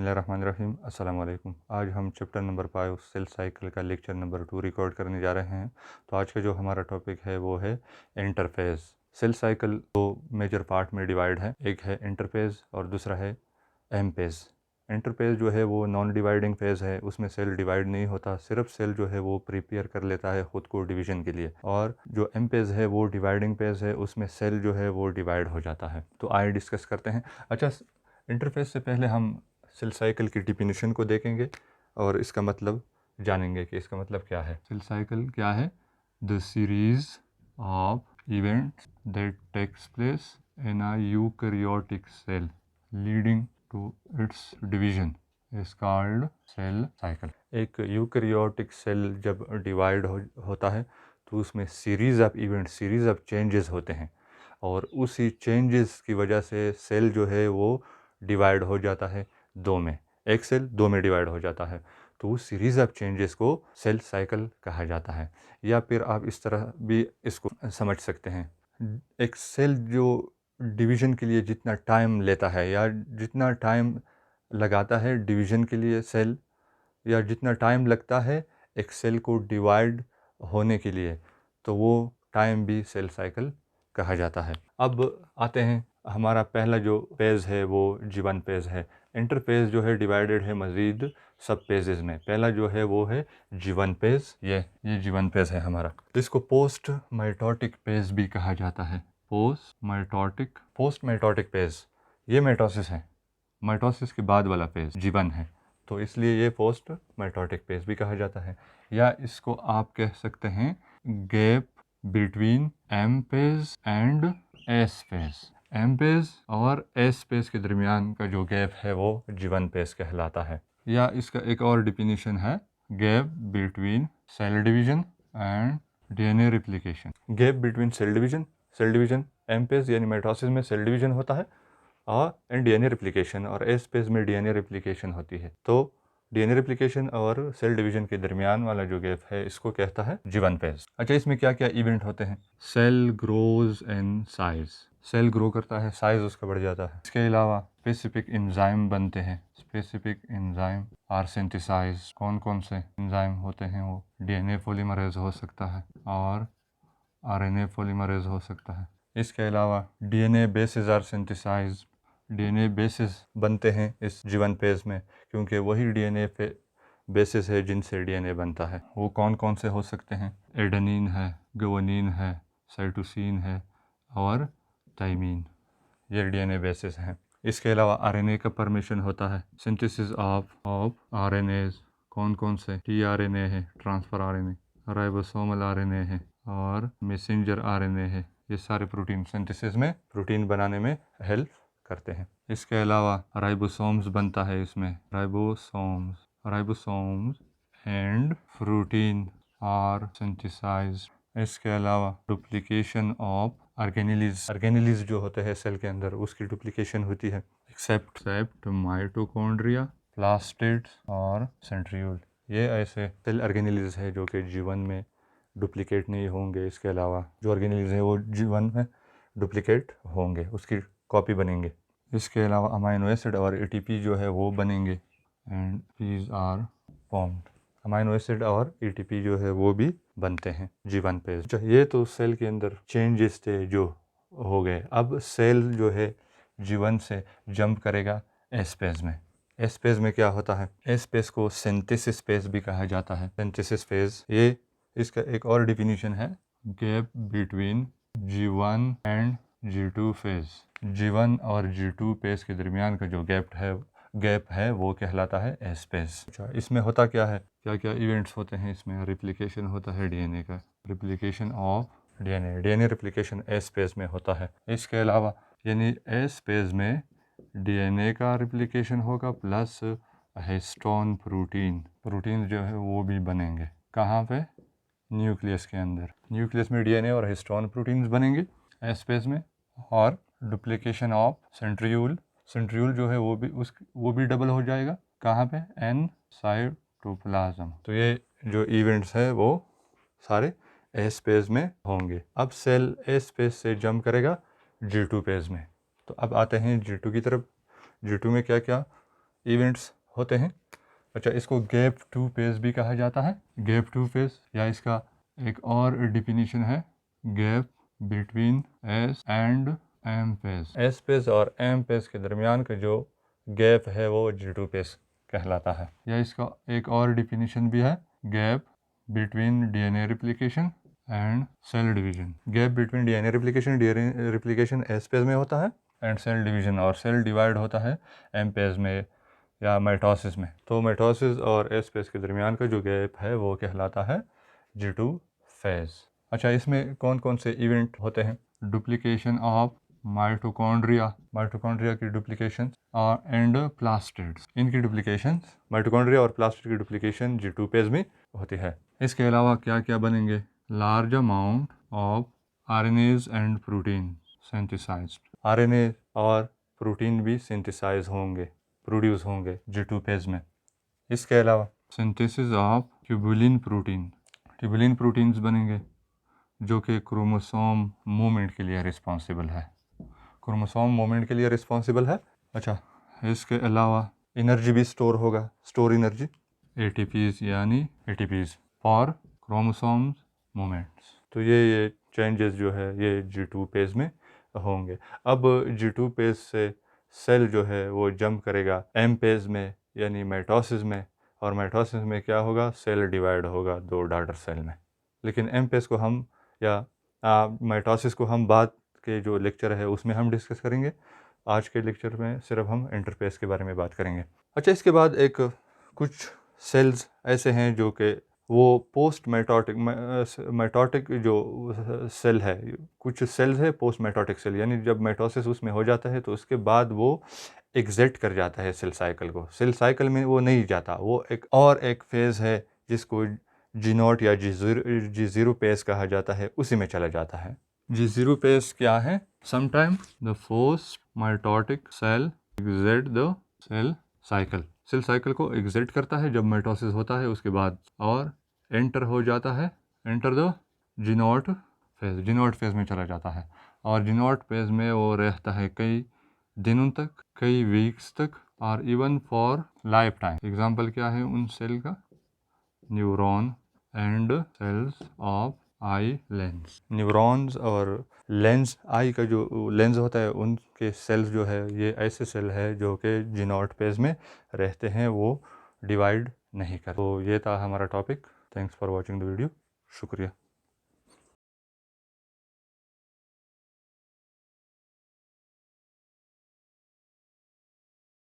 बिस्मिल्लाहिर्रहमानिर्रहीम अस्सलाम वालेकुम। आज हम चैप्टर नंबर 5 सेल साइकिल का लेक्चर नंबर 2 रिकॉर्ड करने जा रहे हैं। तो आज का जो हमारा टॉपिक है वो है इंटरफेज़। सेल साइकिल दो मेजर पार्ट में डिवाइड है, एक है इंटरफेज़ और दूसरा है एम फेज़। इंटरफेज़ जो है वो नॉन डिवाइडिंग फेज़ है, उसमें सेल डिवाइड नहीं होता, सिर्फ सेल जो है वो प्रिपेयर कर लेता है ख़ुद को डिवीज़न के लिए। और जो एम फेज़ है वो डिवाइडिंग फेज़ है, उसमें सेल जो है वो डिवाइड हो जाता है। तो आइए डिस्कस करते हैं। अच्छा, इंटरफेस से पहले हम सेल साइकिल की डिफिनीशन को देखेंगे और इसका मतलब जानेंगे कि इसका मतलब क्या है। सेल साइकिल क्या है? The series of events that takes place in a eukaryotic cell leading to its division is called cell cycle. एक यूकैरियोटिक सेल जब डिवाइड होता है तो उसमें series of events, series of changes होते हैं और उसी चेंजेस की वजह से सेल जो है वो डिवाइड हो जाता है दो में। एक सेल दो में डिवाइड हो जाता है, तो उस सीरीज़ ऑफ चेंजेस को सेल साइकिल कहा जाता है। या फिर आप इस तरह भी इसको समझ सकते हैं, एक सेल जो डिवीज़न के लिए जितना टाइम लेता है या जितना टाइम लगाता है डिवीज़न के लिए सेल, या जितना टाइम लगता है एक सेल को डिवाइड होने के लिए, तो वो टाइम भी सेल साइकिल कहा जाता है। अब आते हैं, हमारा पहला जो फेज़ है वो जीवन फेज़ है। इंटरफेज़ जो है डिवाइडेड है मज़ीद सब फेजेज़ में। पहला जो है वो है जीवन फेज़, ये जीवन फेज़ है हमारा। इसको पोस्ट माइटोटिक फेज़ भी कहा जाता है। पोस्ट माइटोटिक फेज़, ये माइटोसिस है, माइटोसिस के बाद वाला फेज़ जीवन है, तो इसलिए ये पोस्ट माइटोटिक फेज़ भी कहा जाता है। या इसको आप कह सकते हैं gap between M phase and S phase. M phase और एस फेज़ के दरमियान का जो गैप है वो जीवन फेज़ कहलाता है। या इसका एक और डिफिनीशन है gap between cell division and DNA replication. Gap between cell division M phase यानी माइटोसिस में सेल डिवीजन होता है और डीएनए रिप्लिकेशन, और एस फेज़ में डीएनए रिप्लिकेशन होती है। तो डीएनए रिप्लिकेशन और सेल डिवीजन के दरमियान वाला जो गैप है इसको कहता है जीवन फेज़। अच्छा, इसमें क्या क्या इवेंट होते हैं? Cell grows in size, cell grow करता है, साइज उसका बढ़ जाता है। इसके अलावा स्पेसिफिक एंजाइम बनते हैं, स्पेसिफिक एंजाइम आर सिंथेसाइज। कौन कौन से एंजाइम होते हैं वो? डीएनए पॉलीमरेज हो सकता है और आरएनए पॉलीमरेज हो सकता है। इसके अलावा DNA bases are synthesize, DNA bases बनते हैं इस जीवन फेज़ में, क्योंकि वही डीएनए बेसिस है जिनसे डीएनए बनता है। वो कौन कौन से हो सकते हैं? एडेनिन है, गुआनिन है, साइटोसिन है और थाइमिन, ये डीएनए बेसिस हैं। इसके अलावा आरएनए का फॉर्मेशन होता है, सिंथेसिस ऑफ आरएनएज। कौन कौन से? टीआरएनए है, ट्रांसफर आरएनए, राइबोसोमल आरएनए है और मैसेंजर आरएनए है। ये सारे प्रोटीन सिंथेसिस में, प्रोटीन बनाने में हेल्प करते हैं। इसके अलावा राइबोसोम्स बनता है इसमें, ribosomes and protein are synthesized. इसके अलावा डुप्लीकेशन ऑफ ऑर्गेनेलिज जो होते हैं सेल के अंदर, उसकी डुप्लीकेशन होती है, एक्सेप्ट माइटोकॉन्ड्रिया, प्लास्टिड्स और सेंट्रियोल। ये ऐसे सेल ऑर्गेनेलिज है जो कि जीवन में डुप्लीकेट नहीं होंगे। इसके अलावा जो ऑर्गेनेलिज है वो जीवन में डुप्लीकेट होंगे, उसकी कॉपी बनेंगे। इसके अलावा अमाइनो एसिड और एटीपी जो है वो बनेंगे and these are formed. Amino acid और एटीपी जो है वो भी बनते हैं जीवन फेज़। ये तो सेल के अंदर चेंजेस थे जो हो गए। अब सेल जो है जीवन से जंप करेगा एस फेज़ में। एस फेज़ में क्या होता है? एस फेज़ को सिंथेसिस फेज़ भी कहा जाता है। सिंथेसिस फेज़, ये इसका एक और डिफिनीशन है, gap between G1 and G2 phase. G1 और G2 फेज़ के दरमियान का जो गैप है वो कहलाता है एस फेज़। अच्छा, इसमें होता क्या है, क्या क्या इवेंट्स होते हैं इसमें? रिप्लिकेशन होता है डीएनए का, replication of DNA replication S phase में होता है। इसके अलावा यानी एस फेज़ में डीएनए का रिप्लिकेशन होगा प्लस हिस्टोन प्रोटीन जो है वो भी बनेंगे। कहाँ पे? न्यूक्लियस के अंदर। न्यूक्लियस में डीएनए और हिस्टोन प्रोटीन्स बनेंगे एस फेज़ में। और डुप्लीकेशन ऑफ सेंट्रियोल जो है वो भी डबल हो जाएगा। कहाँ पे? In cytoplasm. तो ये जो इवेंट्स है वो सारे एस फेज़ में होंगे। अब सेल एस फेज़ से जंप करेगा G2 फेज़ में। तो अब आते हैं G2 की तरफ। G2 में क्या क्या इवेंट्स होते हैं। अच्छा, इसको गैप टू फेज भी कहा जाता है, गैप टू फेज, या इसका एक और डिफिनीशन है gap between S and M phase. S phase और एम फेज के दरमियान का जो गैप है वो G2 फेज कहलाता है। या इसका एक और डिफिनीशन भी है gap between DNA replication and cell division. Gap between DNA replication S phase में होता है एंड सेल डिवीजन और सेल डिवाइड होता है एम फेज में या माइटोसिस में। तो माइटोसिस और एस फेज के दरमियान का जो गैप है वो कहलाता है G2 फेज। अच्छा, इसमें कौन कौन से इवेंट होते हैं? डुप्लीकेशन ऑफ माइटोकॉन्ड्रिया की डुप्लीकेशन और एंड प्लास्टिड्स, इनकी डुप्लीकेशन, माइटोकॉन्ड्रिया और प्लास्टिड की डुप्लीकेशन G2 फेज में होती है। इसके अलावा क्या क्या बनेंगे? Large amount of RNAs and protein synthesized, RNA और प्रोटीन भी सिंथेसाइज होंगे, प्रोड्यूस होंगे G2 फेज में। इसके अलावा सिंथेसिस ऑफ ट्यूबुलिन प्रोटीन्स बनेंगे जो कि क्रोमोसोम मूवमेंट के लिए रिस्पॉन्सिबल है, अच्छा, इसके अलावा एनर्जी भी स्टोर होगा, store energy, ATPs for chromosomes movements. तो ये चेंजेस जो है ये G2 फेज में होंगे। अब G2 फेज से सेल जो है वो जंप करेगा एम फेज में यानी माइटोसिस में, और माइटोसिस में क्या होगा? सेल डिवाइड होगा 2 डॉटर सेल में। लेकिन एम फेज को हम या माइटोसिस को हम बाद के जो लेक्चर है उसमें हम डिस्कस करेंगे। आज के लेक्चर में सिर्फ हम इंटरफेस के बारे में बात करेंगे। अच्छा, इसके बाद एक कुछ सेल्स ऐसे हैं जो कि वो पोस्ट माइटोटिक जो सेल है, कुछ सेल्स है पोस्ट माइटोटिक सेल, यानी जब माइटोसिस उसमें हो जाता है तो उसके बाद वो एग्जिट कर जाता है सेल साइकिल को, सेल साइकिल में वो नहीं जाता, वो एक फेज़ है जिसको G0 या G0 फेज़ कहा जाता है, उसी में चला जाता है। G0 फेज़ क्या है? Sometime the post mitotic cell exit the cell cycle को एग्जिट करता है जब माइटोसिस होता है उसके बाद, और एंटर हो जाता है, एंटर द G0 फेज़ में चला जाता है, और G0 फेज़ में वो रहता है कई दिनों तक, कई वीक्स तक, और even for life time. Example क्या है उन सेल का? Neuron and cells of eye lens. Neurons और लेंस, आई का जो लेंस होता है उनके सेल्स जो है ये ऐसे सेल है जो कि G0 फेज में रहते हैं, वो डिवाइड नहीं कर। तो ये था हमारा topic. Thanks for watching the video. शुक्रिया।